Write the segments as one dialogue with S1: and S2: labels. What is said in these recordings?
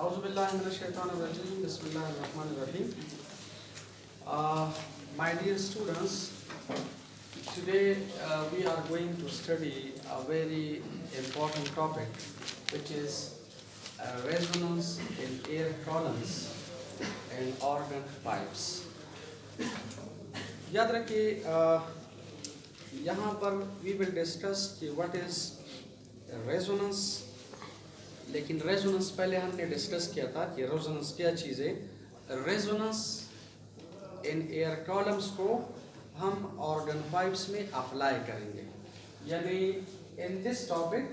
S1: Auzubillahiminash-shaytanir-rajim. Bismillahir-rahmanir-rahim. My dear students, today we are going to study a very important topic, which is resonance in air columns and organ pipes. याद रखिए यहाँ पर we will discuss कि what is resonance. लेकिन resonance पहले हमने discuss किया था कि रेजोनेंस क्या चीज़ है. रेजोनेंस इन एयर कॉलम्स को हम ऑर्गन पाइप्स में अप्लाई करेंगे. यानी in this topic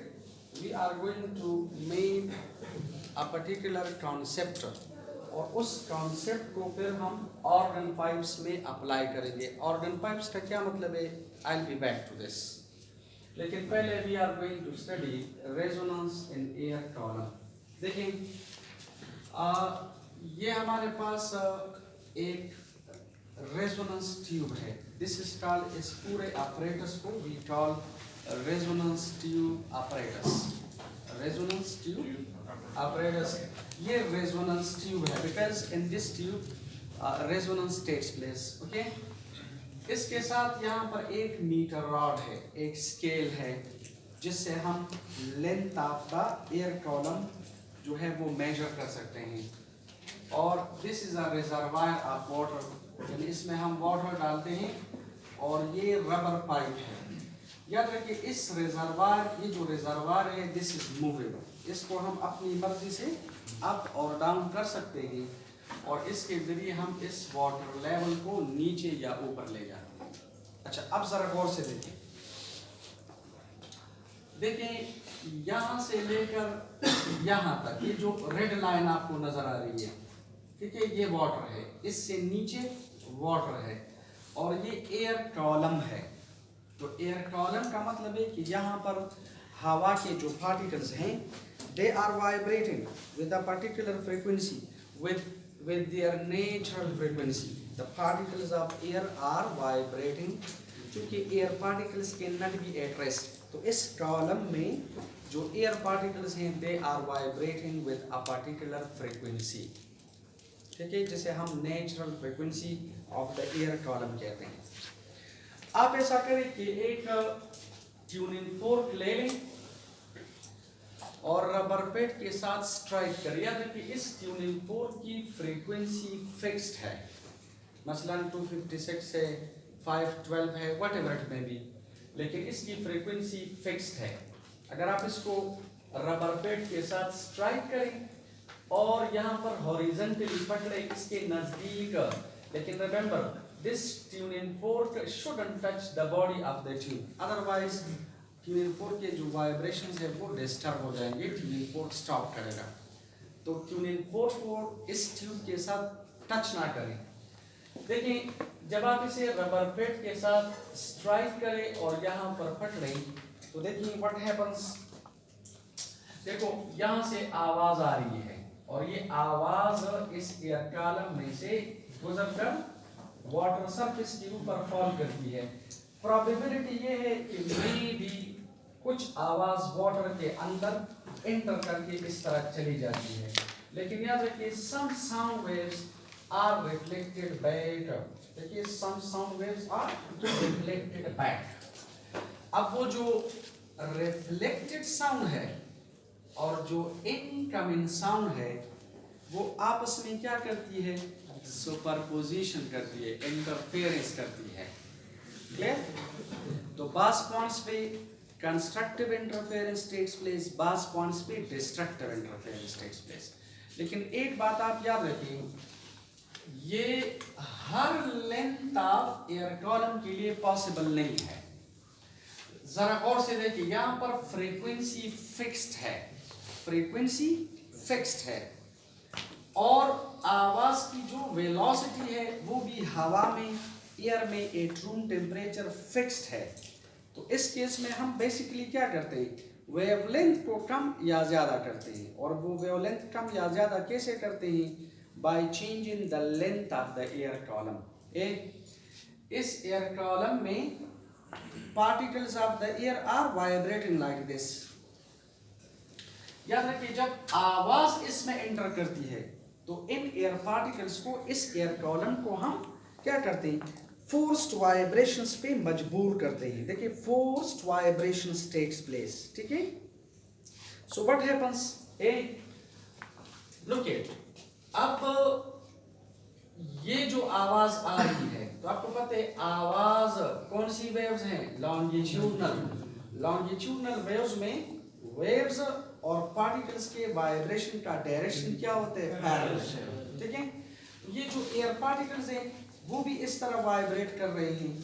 S1: we are going to make a particular concept और उस कॉन्सेप्ट को फिर हम ऑर्गन पाइप्स में अप्लाई करेंगे. ऑर्गन पाइप्स का क्या मतलब है, I will be back to this. लेकिन पहले we are going to study resonance in air column. देखिए ये हमारे पास एक रेजोनेंस ट्यूब है. दिस इज कॉल्ड, इस पूरे ऑपरेटस को we call resonance tube apparatus. Resonance tube apparatus, ये रेजोनेंस ट्यूब है because in this tube resonance takes place. Okay, इसके साथ यहाँ पर एक मीटर रॉड है, एक स्केल है जिससे हम length of the air column जो है वो मेजर कर सकते हैं. और this is a reservoir of water, यानी इसमें हम वाटर डालते हैं और ये रबर पाइप है. याद रखिए इस रिजर्वायर, ये जो रिजर्वायर है दिस इज मूवेबल. इसको हम अपनी मर्जी से अप और डाउन कर सकते हैं और इसके जरिए हम इस वाटर लेवल को नीचे या ऊपर ले जाते हैं. अच्छा, अब जरा गौर से देखें यहाँ से लेकर यहाँ तक ये जो रेड लाइन आपको नजर आ रही है, ठीक है, ये वाटर है, इससे नीचे वाटर है और ये एयर कॉलम है. तो एयर कॉलम का मतलब है कि यहाँ पर हवा के जो पार्टिकल्स हैं they are vibrating with a particular frequency with their natural frequency. The particles of air are vibrating. क्योंकि air particles cannot be at rest, तो इस कॉलम में जो air particles हैं they are vibrating with a particular frequency. ठीक है, जिसे हम natural frequency of the air column कहते हैं. आप ऐसा करें कि एक ट्यूनिंग फोर्क ले लें और रबर पेट के साथ स्ट्राइक करिए. याद रखिए इस ट्यूनिंग फोर्क की फ्रीक्वेंसी फिक्स्ड है, मसलन 256 है, 512 है, व्हाटएवर इट मे बी, लेकिन इसकी फ्रीक्वेंसी फिक्स्ड है. अगर आप इसको रबर पेट के साथ स्ट्राइक करें और यहाँ पर हॉरिजॉन्टली पकड़े इसके नजदीक, लेकिन remember this tuning fork shouldn't touch the body of the tube, otherwise tuning fork के जो वाइब्रेशंस है वो डिस्टर्ब हो जाएंगे, ट्यूनिंग फोर्क स्टॉप करेगा. तो ट्यूनिंग फोर्क को इस ट्यूब के साथ टच ना करें. देखिए जब आप इसे रबर पेट के साथ स्ट्राइक करें और यहाँ पर पकड़ें तो देखिए व्हाट हैपेंस. देखो यहाँ से आवाज आ रही है और ये आवाज इस एयर कॉलम में से गुजरकर वाटर सरफेस के ऊपर फॉल करती है. प्रोबेबिलिटी ये है कि मे भी कुछ आवाज वाटर के अंदर एंटर करके इस तरह चली जाती है, लेकिन याद रखिए some sound waves are reflected back. देखिए some sound waves are reflected back. अब वो जो रिफ्लेक्टेड साउंड है और जो इनकमिंग साउंड है वो आपस में क्या करती है, सुपरपोजिशन करती है, इंटरफेरेंस करती है. क्लियर? तो बास पॉइंट्स पे कंस्ट्रक्टिव इंटरफेरेंस टेक्स प्लेस, बास पॉइंट्स पे डिस्ट्रक्टिव इंटरफेरेंस टेक्स प्लेस. लेकिन एक बात आप याद रखिए, ये हर लेंथ ऑफ एयर कॉलम के लिए पॉसिबल नहीं है. जरा गौर से देखिए यहाँ पर फ्रीक्वेंसी फिक्स्ड है, फ्रीक्वेंसी फिक्स्ड है और आवाज की जो वेलोसिटी है वो भी हवा में, एयर में एट रूम टेम्परेचर फिक्स्ड है. तो इस केस में हम बेसिकली क्या करते हैं, वेवलेंथ को कम या ज़्यादा करते हैं. और वो वेवलेंथ कम या ज़्यादा कैसे करते हैं, by changing the length of the air column. इस एयर कॉलम में particles of the air are vibrating like this. याद रखिए जब आवाज इसमें एंटर करती है तो इन एयर पार्टिकल्स को, इस एयर कॉलम को हम क्या करते हैं, फोर्स्ड वाइब्रेशंस पे मजबूर करते हैं। देखिए फोर्स्ड वाइब्रेशंस टेक्स प्लेस, ठीक है। So what happens, A look at, अब ये जो आवाज आ रही है तो आपको पता है आवाज कौन सी वेव्स हैं, लॉन्गिट्यूडनल। लॉन्गिट्यूडनल वेव्स में वेव्स और पार्टिकल्स के वाइब्रेशन का डायरेक्शन क्या होता है, पैरेलल, ठीक है। ये जो एयर पार्टिकल्स हैं वो भी इस तरह वाइब्रेट कर रहे हैं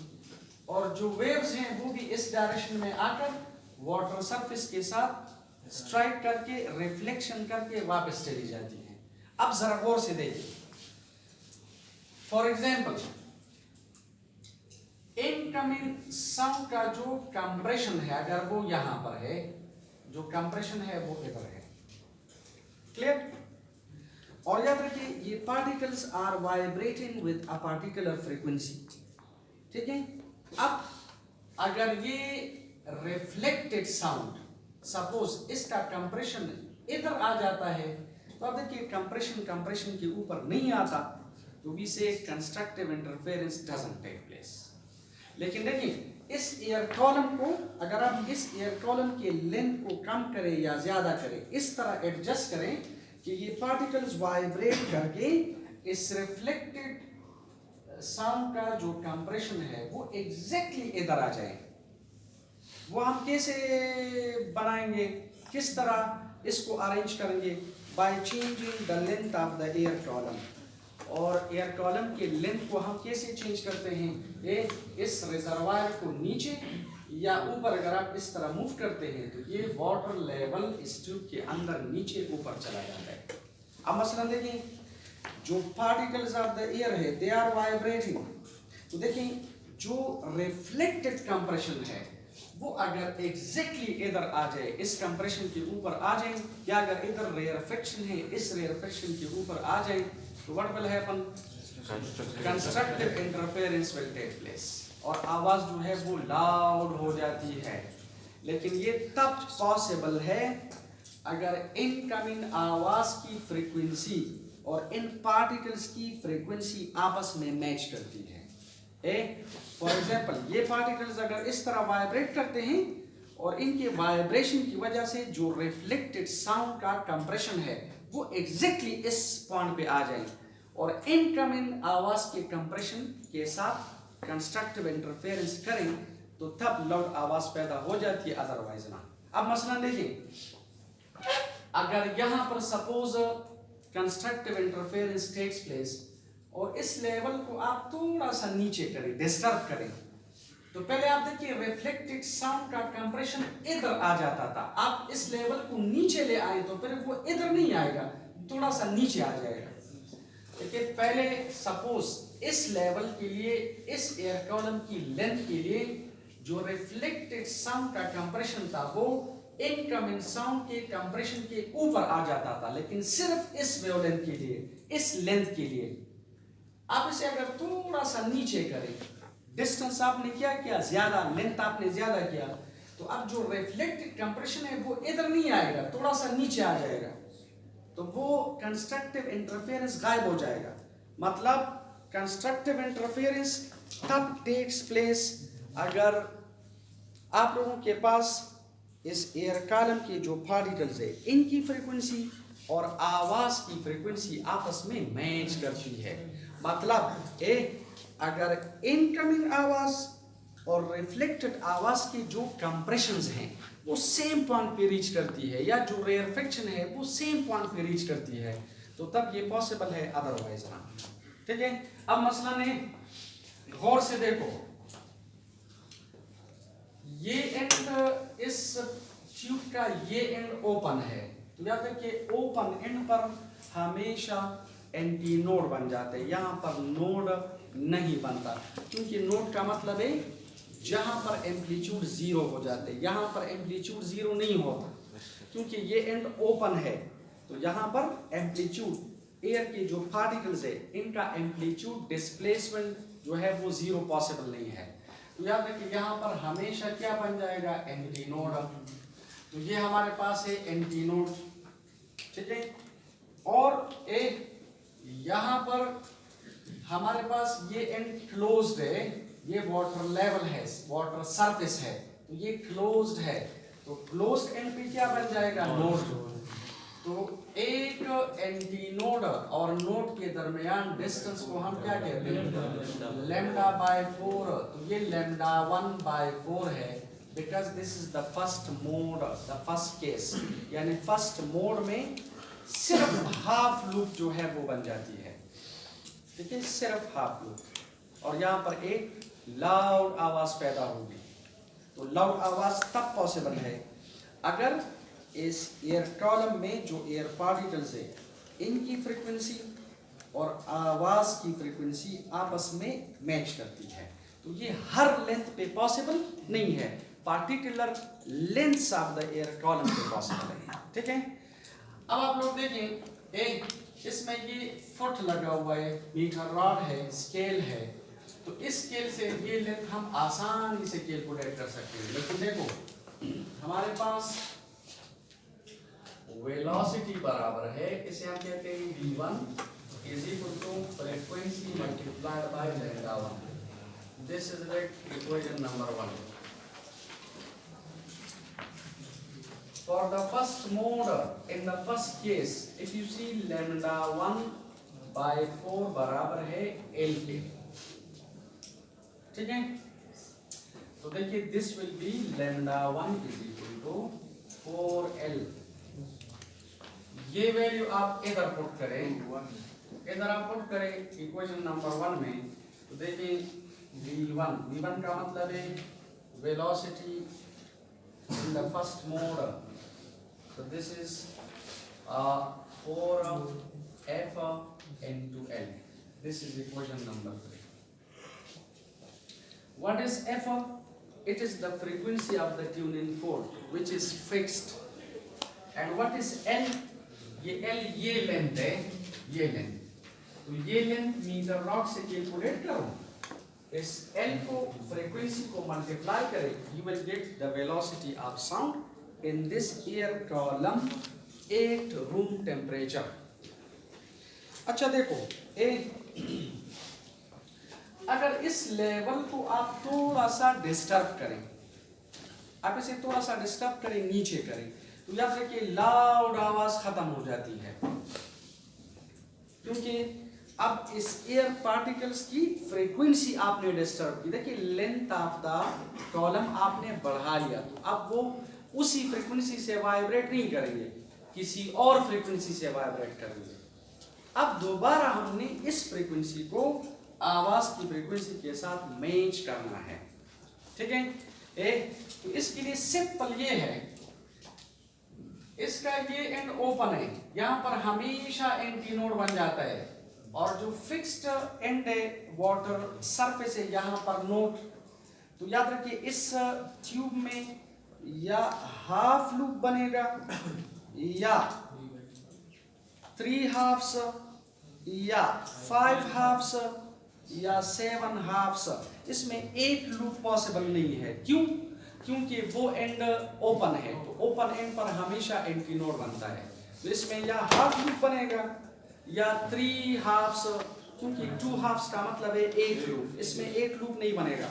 S1: और जो वेव्स हैं वो भी इस डायरेक्शन में आकर वाटर सरफेस के साथ स्ट्राइक करके रिफ्लेक्शन करके वापस चली जाती हैं। अब जरा गौर से देखिए, फॉर एग्जाम्पल इनकमिंग साउंड का जो कंप्रेशन है अगर वो यहां पर है, जो कंप्रेशन है वो इधर है, क्लियर। और याद रखिए ये particles are vibrating with a particular frequency, ठीक है। अब अगर ये रिफ्लेक्टेड साउंड, सपोज इसका कंप्रेशन इधर आ जाता है तो अब देखिए कंप्रेशन के ऊपर नहीं आता तो we see constructive interference doesn't take place. लेकिन देखिए इस एयर कॉलम को अगर आप इस एयर कॉलम के लेंथ को कम करें या ज्यादा करें, इस तरह एडजस्ट करें कि ये पार्टिकल्स वाइब्रेट करके इस रिफ्लेक्टेड साउंड का जो कंप्रेशन है वो एग्जैक्टली इधर आ जाए, वो हम कैसे बनाएंगे, किस तरह इसको अरेंज करेंगे, by changing the length of the air column. और एयर कॉलम के लेंथ को हम कैसे चेंज करते हैं, इस रिजर्वायर को नीचे या ऊपर अगर आप इस तरह मूव करते हैं तो ये वाटर लेवल इस ट्यूब के अंदर नीचे ऊपर चला जाता है। अब मसलन देखिए जो पार्टिकल्स ऑफ द एयर है दे आर वाइब्रेटिंग, तो देखिए जो रिफ्लेक्टेड कंप्रेशन है वो अगर एग्जैक्टली इधर आ जाए, इस कंप्रेशन के ऊपर आ जाए, या अगर इधर रेयरफेक्शन है इस रेयरफेक्शन के ऊपर आ जाए तो what will happen, constructive interference will take place और आवाज जो है वो लाउड हो जाती है। लेकिन ये तब पॉसिबल है अगर इनकमिंग आवाज की फ्रीक्वेंसी और इन पार्टिकल्स की फ्रीक्वेंसी आपस में मैच करती है। फॉर एग्जाम्पल ये पार्टिकल्स अगर इस तरह वाइब्रेट करते हैं और इनके वाइब्रेशन की वजह से जो रिफ्लेक्टेड साउंड का कंप्रेशन है वो एग्जैक्टली इस पॉइंट पे आ जाए और इनकमिंग आवाज के कंप्रेशन के साथ कंस्ट्रक्टिव इंटरफेरेंस करें तो तब लाउड आवाज पैदा हो जाती है, अदरवाइज ना। अब मसलन देखिए अगर यहां पर suppose constructive interference takes place और इस लेवल को आप थोड़ा सा नीचे करें, डिस्टर्ब करें, तो पहले आप देखिए रिफ्लेक्टेड साउंड का कंप्रेशन इधर आ जाता था, आप इस लेवल को नीचे ले आए तो फिर वो इधर नहीं आएगा, थोड़ा सा नीचे आ जाएगा। देखिए पहले सपोज इस लेवल के लिए, इस एयर कॉलम की लेंथ के लिए जो रिफ्लेक्टेड साउंड का कंप्रेशन था वो इनकमिंग साउंड के कंप्रेशन के ऊपर आ जाता था, लेकिन सिर्फ इस वेवलेंथ के लिए, इस लेंथ के लिए। आप इसे अगर थोड़ा सा नीचे करें, डिस्टेंस आपने क्या किया ज्यादा, लेंथ आपने ज्यादा किया, तो अब जो रिफ्लेक्टेड कंप्रेशन है वो इधर नहीं आएगा, थोड़ा सा नीचे आ जाएगा, तो वो कंस्ट्रक्टिव इंटरफेरेंस गायब हो जाएगा। मतलब कंस्ट्रक्टिव इंटरफेरेंस तब टेक्स प्लेस अगर आप लोगों के पास इस एयर कॉलम के जो पार्टिकल्स है इनकी फ्रीक्वेंसी और आवाज की फ्रीक्वेंसी आपस में मैच करती है। मतलब अगर इनकमिंग आवाज और रिफ्लेक्टेड आवाज के जो कंप्रेशंस हैं वो सेम पॉइंट पे रीच करती है, या जो रेयरफेक्शन है वो सेम पॉइंट पे रीच करती है, तो तब ये पॉसिबल है, अदरवाइज ना। ठीक है। अब मसला ने गौर से देखो, ये एंड इस ट्यूब का ये एंड ओपन है, तो याद रखिए ओपन एंड पर हमेशा एंटी नोड बन जाते हैं, यहाँ पर नोड नहीं बनता, क्योंकि नोड का मतलब है जहां पर एम्पलीट्यूड जीरो हो जाते हैं, यहाँ पर एम्पलीट्यूड जीरो नहीं होता, क्योंकि ये एंड ओपन है, तो यहाँ पर एम्पलीट्यूड एयर के जो पार्टिकल्स है इनका एम्पलीट्यूड डिस्प्लेसमेंट जो है वो जीरो पॉसिबल नहीं है। तो याद रखिए यहाँ पर हमेशा क्या बन जाएगा, एंटी नोड। तो ये हमारे पास है एंटी नोड, ठीक है। और एक यहाँ पर हमारे पास ये एनक्लोज्ड है, ये वाटर लेवल है, वाटर सरफेस है, तो ये क्लोज्ड है, तो क्लोज्ड एंड पे क्या बन जाएगा, नोड। तो एक एंटी नोड और नोड के दरमियान डिस्टेंस को हम क्या कहते हैं, लैम्डा बाय 4। तो ये लैम्डा 1/4 है, because this is the first mode, the first case, यानी फर्स्ट मोड में सिर्फ हाफ लूप जो है वो बन जाती है, ठीक है, सिर्फ हाफ लूप। और यहाँ पर एक लाउड आवाज पैदा होगी। तो लाउड आवाज तब पॉसिबल है अगर इस एयर कॉलम में जो एयर पार्टिकल्स है इनकी फ्रीक्वेंसी और आवाज की फ्रीक्वेंसी आपस में मैच करती है। तो ये हर लेंथ पे पॉसिबल नहीं है, particular length of the air column पे पॉसिबल है, ठीक है। अब आप लोग देखें, इसमें ये फुट लगा हुआ है, मीटर रॉड है, स्केल है, तो इस स्केल से ये लेंथ हम आसानी से कैलकुलेट कर सकते हैं। लेकिन देखो हमारे पास वेलोसिटी बराबर है, इसे हम कहते हैं v1 is equal to frequency multiplied by lambda 1। This is the equation number 1 for the first mode. In the first case if you see lambda 1/4 बराबर है L के, ठीक है। तो देखिए this will be lambda 1 is equal to 4L। ये value आप इधर पुट करें, इधर आप पुट करें इक्वेशन नंबर 1 में, तो देखिए v1 का मतलब है velocity in the first mode, so this is 4f into L. This is equation number 3. What is f? It is the frequency of the tuning fork which is fixed. And what is L? ये L ये length है, ये length, तो ये length metre rod से calculate करो, इस L को फ्रीक्वेंसी को मल्टीप्लाई करें, you will get the velocity of sound in this air column at room temperature। अच्छा देखो, अगर इस लेवल को आप थोड़ा सा डिस्टर्ब करें, आप इसे थोड़ा सा डिस्टर्ब करें, नीचे करें, तो याद रखिए लाउड आवाज खत्म हो जाती है, क्योंकि अब इस एयर पार्टिकल्स की फ्रीक्वेंसी आपने डिस्टर्ब की। देखिए लेंथ ऑफ द कॉलम आपने बढ़ा लिया, तो अब वो उसी फ्रीक्वेंसी से वाइब्रेट नहीं करेंगे, किसी और फ्रीक्वेंसी से वाइब्रेट करेंगे। अब दोबारा हमने इस फ्रीक्वेंसी को आवाज की फ्रीक्वेंसी के साथ मैच करना है, ठीक है। तो इसके लिए सिंपल ये है, इसका ये एंड ओपन है, यहाँ पर हमेशा एंटी नोड बन जाता है, और जो फिक्स्ड एंड है वाटर सरफेस है यहाँ पर नोड। तो याद रखिए इस ट्यूब में या हाफ लूप बनेगा या 3 हाफ्स या 5 हाफ्स या 7 हाफ्स, इसमें 8 लूप पॉसिबल नहीं है। क्यों? क्योंकि वो एंड ओपन है, तो ओपन एंड पर हमेशा एंटी नोड बनता है, तो इसमें या हाफ लूप बनेगा या 3 हाफ्स, क्योंकि 2 हाफ्स का मतलब है 8 लूप, इसमें 8 लूप नहीं बनेगा,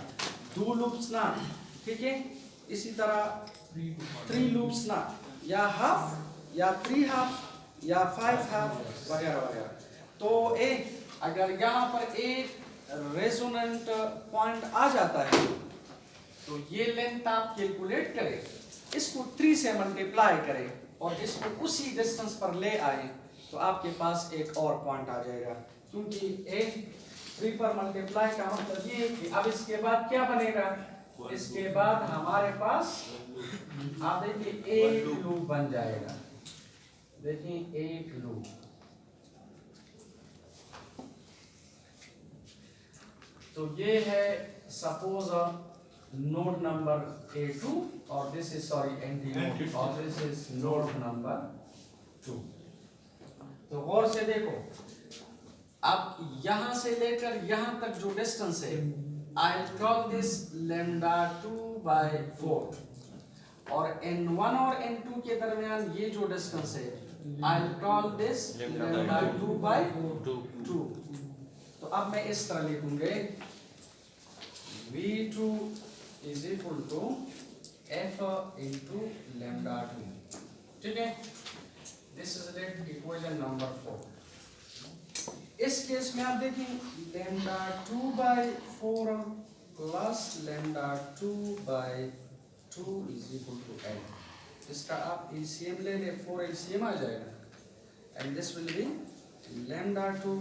S1: 2 लूप्स ना, ठीक है। इसी तरह 3 लूप्स ना, या हाफ या 3 हाफ या 5 हाफ वगैरह वगैरह। तो अगर यहाँ पर एक रेजोनेंट पॉइंट आ जाता है, तो ये लेंथ आप कैलकुलेट करें, इसको 3 से मल्टीप्लाई करें और इसको उसी डिस्टेंस पर ले आए, तो आपके पास एक और पॉइंट आ जाएगा, क्योंकि 3 पर मल्टीप्लाई का मतलब ये कि अब इसके बाद क्या बनेगा, इसके बाद हमारे पास आप देखिए 8 लूप बन जाएगा, देखिए 8 लूप। तो ये है सपोज नोड नंबर A2 और this is sorry anti node और दिस इज नोड नंबर 2। तो गौर से देखो, अब यहां से लेकर यहां तक जो डिस्टेंस है, आई कॉल दिस लैम्डा 2/4, और n1 और n2 के दरमियान ये जो डिस्टेंस है I call this lambda 2 by 2। तो अब मैं इस तरह लिखूंगे v2 is equal to f into lambda 2। ठीक है, this is let equation number 4। इस केस में आप देखें lambda 2 by 4 plus lambda 2 by 2 is equal to n। इसका आप LCM ले लें, 4 LCM आ जाएगा and this will be lambda 2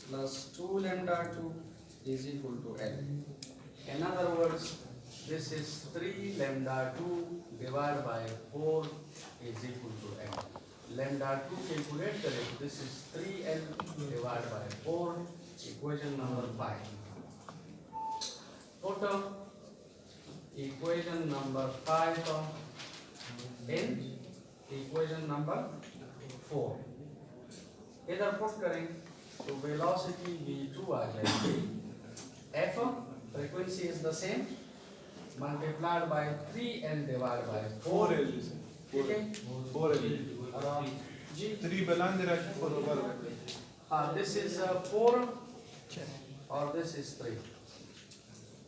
S1: plus 2 lambda 2 is equal to n। In other words, this is 3 lambda 2 divided by 4 is equal to n. Lambda 2 calculate करें, this is 3n divided by 4, equation number 5. Total equation number 5 in equation number 4. इधर put करें तो velocity v2 आ जाएगी, f frequency is the same multiplied by 3n divided by 4l। ठीक है,
S2: 4l
S1: जी
S2: 3 बलान दे रहा 4 over.
S1: हाँ, this is 4 और this is 3,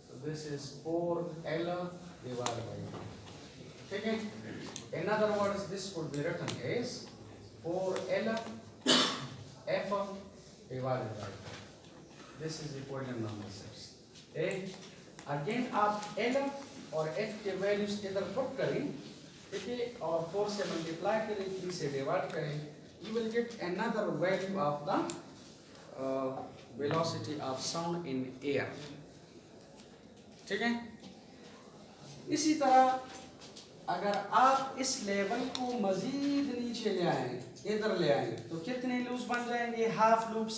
S1: so this is 4l divided by 2। ठीक है, in other words this could be written as 4l f divided by 2। this is equation number 6। Again आप L और F के values इधर put करें, ठीक है, और 4 से मल्टीप्लाई करें, 3 से डिवाइड करें, you will get another value of the velocity of sound in air। ठीक है, इसी तरह अगर आप इस लेवल को मजीद नीचे ले आए, इधर ले आए, तो कितने लूप्स बन जाएंगे? Half loops.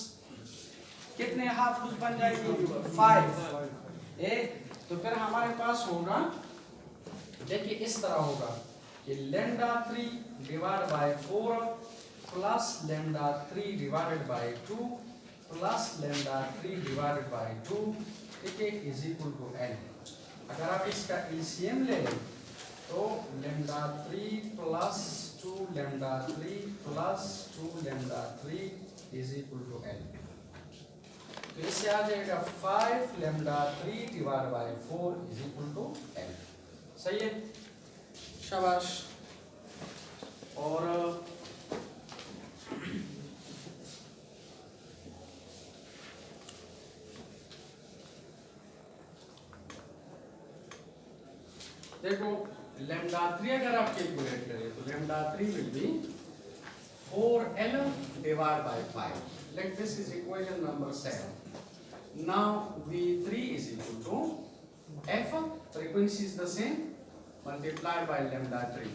S1: कितने हाफ लूप बन जाएंगे? 5। तो फिर हमारे पास होगा, देखिए इस तरह होगा कि lambda 3 divide by 4 plus lambda 3 divided by 2 plus lambda 3 divided by 2, ठीक है, इज इक्वल टू n। अगर आप इसका LCM ले लें तो lambda 3 plus 2 lambda 3 plus 2 lambda 3 is equal to n। तो इससे आ जाएगा 5 lambda 3 divide by 4 is equal to n। सही है, शाबाश। और देखो लैम्डा 3 अगर आप कैलकुलेट करें तो lambda 3 will be 4l divided by 5। Like this is equation number 7। Now V3 is equal to f, frequency is the same, multiplied by lambda 3।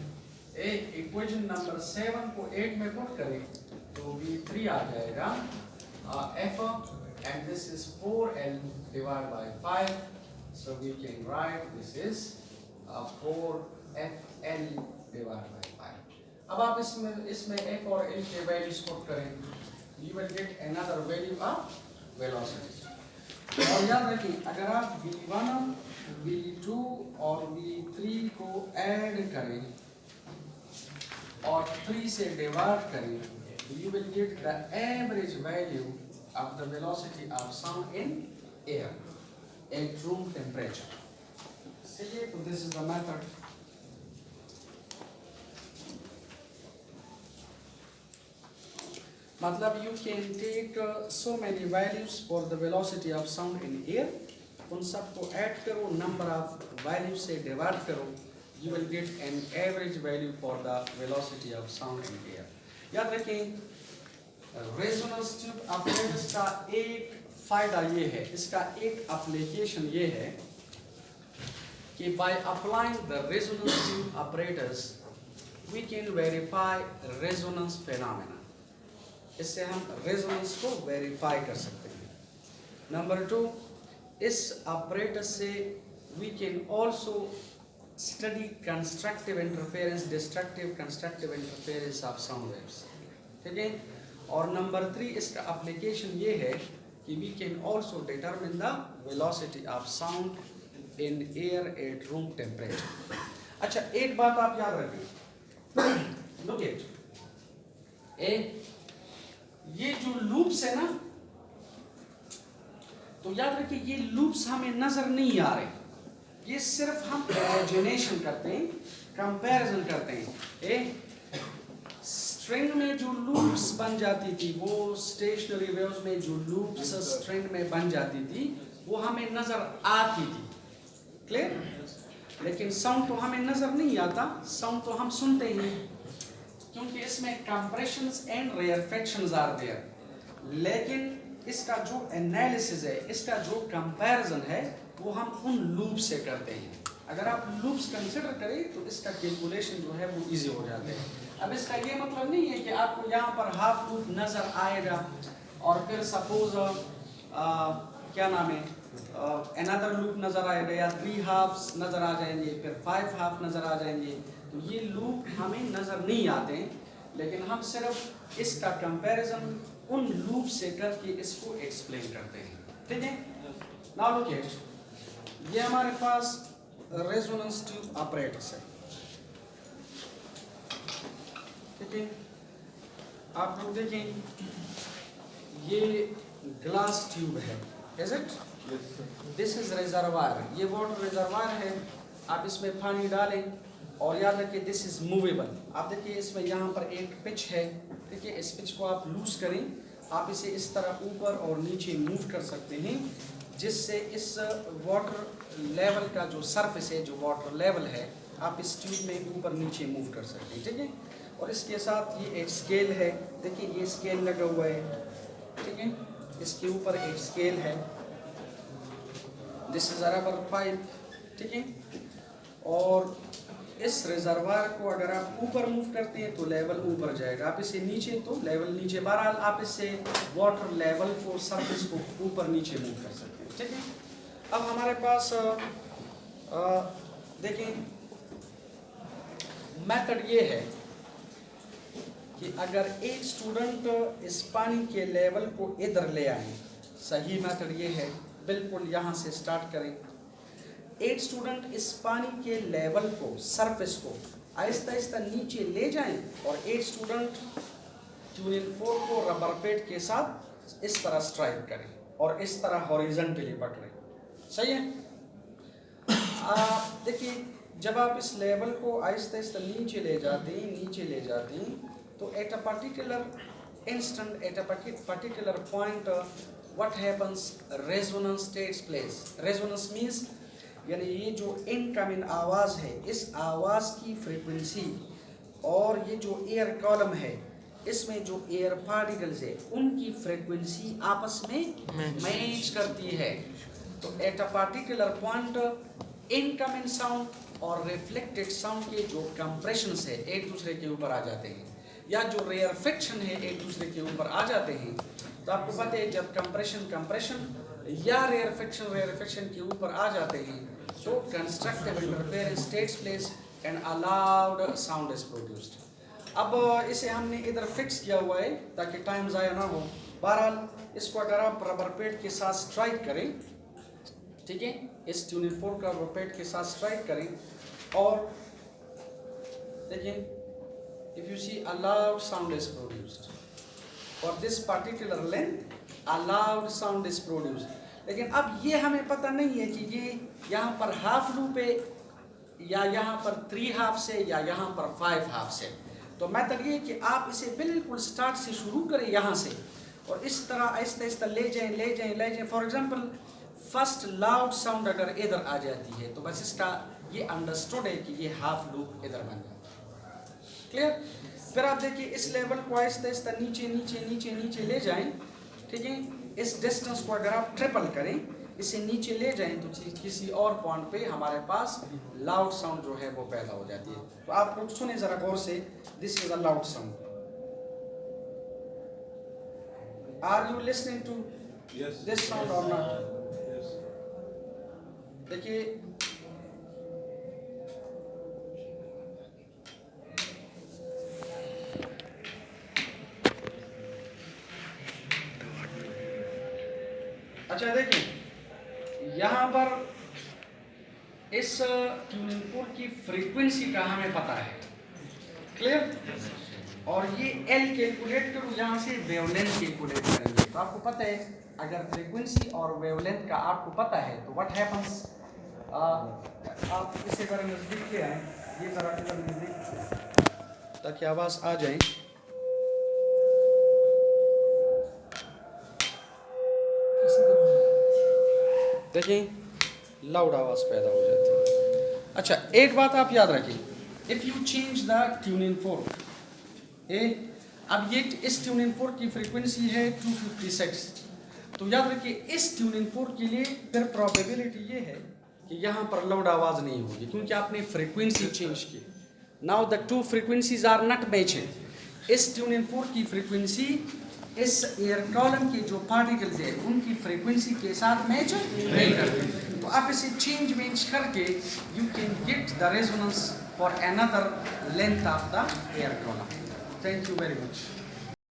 S1: equation number 7 को 8 में पुट करें तो V3 आ जाएगा f and this is 4l divided by 5, so we can write this is 4fl divided by 5। अब आप इसमें f और l के वैल्यूज पुट करें, you will get another value of velocity। और याद रखिए अगर आप v1, v2 और v3 को ऐड करें और 3 से डिवाइड करें, you will get the average value of the velocity of sound in air at room temperature। So this is the method। मतलब you can take so many values for the velocity of sound in air, उन सबको add करो, number of value से divide करो, you will get an average value for the velocity of sound in air। याद रखें resonance tube operators का एक फायदा ये है, इसका एक एप्लीकेशन ये है कि by applying the resonance tube operators we can verify resonance phenomena। इससे हम रेजोनेंस को वेरीफाई कर सकते हैं। नंबर 2, इस ऑपरेटर से we can also study constructive interference, destructive constructive interference of sound waves. ठीक है, और नंबर 3 इसका एप्लीकेशन ये है कि we can also determine the velocity of sound in air at room temperature. अच्छा एक बात आप याद रखिए, लुक इट, ये जो लूप्स है ना, तो याद रखिए ये लूप्स हमें नजर नहीं आ रहे, ये सिर्फ हम इमेजिनेशन करते हैं, कंपैरिजन करते हैं। स्ट्रिंग में जो लूप्स बन जाती थी, वो स्टेशनरी वेव्स में जो लूप्स स्ट्रिंग में बन जाती थी, वो हमें नजर आती थी, क्लियर? लेकिन साउंड तो हमें नजर नहीं आता, साउंड तो हम सुनते ही, क्योंकि इसमें कंप्रेशंस एंड रेयरफेक्शंस आर देयर। लेकिन इसका जो एनालिसिस है, इसका जो कंपैरिजन है, वो हम उन लूप से करते हैं। अगर आप लूप्स कंसिडर करें तो इसका कैलकुलेशन जो है वो इजी हो जाते हैं। अब इसका ये मतलब नहीं है कि आपको यहाँ पर हाफ लूप नजर आएगा और फिर सपोज क्या नाम है, अनदर लूप नजर आएगा, या 3 हाफ्स नजर आ जाएंगे, फिर 5 हाफ नजर आ जाएंगे। तो ये लूप हमें नजर नहीं आते हैं, लेकिन हम सिर्फ इसका कंपैरिजन उन लूप से करके इसको एक्सप्लेन करते हैं, ठीक है? नाउ लुक इट, ये हमारे पास रेजोनेंस ट्यूब apparatus है, ठीक है? आप लोग देखें, ये ग्लास ट्यूब है, is it? This is reservoir, ये वाटर रिजर्वायर है। आप इसमें पानी डालें और याद रखिए दिस इज मूवेबल। आप देखिए इसमें यहाँ पर एक पिच है, ठीक है? इस पिच को आप लूज करें, आप इसे इस तरह ऊपर और नीचे मूव कर सकते हैं, जिससे इस वाटर लेवल का जो सरफेस है, जो वाटर लेवल है, आप इस ट्यूब में ऊपर नीचे मूव कर सकते हैं, ठीक है? और इसके साथ ये एक स्केल है, देखिए ये स्केल लगा हुआ है, ठीक है? इसके ऊपर एक स्केल है, this is a rubber pipe, ठीक है? और इस रिजर्वायर को अगर आप ऊपर मूव करते हैं तो लेवल ऊपर जाएगा, आप इसे नीचे तो लेवल नीचे। बहरहाल आप इससे वाटर लेवल को, सरफेस को ऊपर नीचे मूव कर सकते हैं, ठीक है? अब हमारे पास देखें मेथड ये है कि अगर एक स्टूडेंट इस पानी के लेवल को इधर ले आए, सही मेथड ये है, बिल्कुल यहाँ से स्टार्ट करें। एक स्टूडेंट इस पानी के लेवल को, सरफेस को आहिस्ता आहिस्ता नीचे ले जाएं, और एक स्टूडेंट ट्यूनिंग फोर्क को रबर पेट के साथ इस तरह स्ट्राइक करें और इस तरह हॉरिजॉन्टली पकड़ें, सही है? देखिए जब आप इस लेवल को आहिस्ता आहिस्ता नीचे ले जाते हैं, तो at a particular instant, at a particular point, what happens? Resonance takes place. Resonance means यानी ये जो इनकमिंग आवाज़ है, इस आवाज़ की फ्रीक्वेंसी और ये जो एयर कॉलम है, इसमें जो एयर पार्टिकल्स है, उनकी फ्रीक्वेंसी आपस में मैच करती है। तो at a particular point incoming sound और रिफ्लेक्टेड साउंड के जो कंप्रेशंस है एक दूसरे के ऊपर आ जाते हैं, या जो रेयरफेक्शन है एक दूसरे के ऊपर आ जाते हैं। तो आपको पता है जब कंप्रेशन या रेयरफेक्शन के ऊपर आ जाते हैं, so constructive interference takes place and a loud sound is produced. अब इसे हमने इधर फिक्स किया हुआ है ताकि टाइम ज़ाया ना हो। बहरहाल इसको अगर आप रबर पेट के साथ स्ट्राइक करें, ठीक है, इस ट्यूनिंग फोर्क का रबर पेट के साथ स्ट्राइक करें, और देखिए if you see a loud sound is produced for this particular length, a loud sound is produced. लेकिन अब ये हमें पता नहीं है कि ये यहाँ पर हाफ लूप है या यहाँ पर 3 हाफ से या यहाँ पर 5 हाफ से। तो मैथड ये कि आप इसे बिल्कुल स्टार्ट से शुरू करें यहाँ से, और इस तरह आहिस्ता आहिस्ता ले जाएं। For example first loud sound अगर इधर आ जाती है तो बस इसका ये अंडरस्टूड है कि ये हाफ लूप इधर बन जाता है, क्लियर? फिर आप देखिए इस लेवल को आहिस्ता आहिस्ता नीचे ले जाएं, ठीक है? इस डिस्टेंस को अगर आप ट्रिपल करें, इसे नीचे ले जाएं, तो किसी और पॉइंट पे हमारे पास लाउड साउंड जो है वो पैदा हो जाती है। तो आप लोग सुने जरा गौर से, this is a loud sound. Are you listening to this sound और नॉट? देखिए अच्छा, देखिए यहाँ पर इस ट्यूनिंग फोर्क की फ्रीक्वेंसी का हमें पता है, क्लियर। और ये एल कैलकुलेट करूँ यहाँ से वेवलेंथ कैलकुलेट करेंगे। तो आपको पता है अगर फ्रीक्वेंसी और वेवलेंथ का आपको पता है तो व्हाट हैपन्स, आप इसे ज़रा नज़दीक ले आए, ये ज़रा इधर नज़दीक ताकि आवाज़ आ जाए। देखिए लाउड आवाज़ पैदा हो जाती है। अच्छा एक बात आप याद रखिए, if you change the tuning fork अब ये इस ट्यूनिंग फोर्क की फ्रीक्वेंसी है 256, तो याद रखिए इस ट्यूनिंग फोर्क के लिए फिर प्रोबेबिलिटी ये है कि यहाँ पर लाउड आवाज़ नहीं होगी क्योंकि आपने फ्रीक्वेंसी चेंज की। Now the two frequencies are not matching. इस ट्यूनिंग फोर्क की फ्रीक्वेंसी इस एयर कॉलम के जो पार्टिकल्स है उनकी फ्रीक्वेंसी के साथ मैच नहीं करते। तो आप इसे चेंज करके you can get the resonance for another length of the air column. Thank you very much.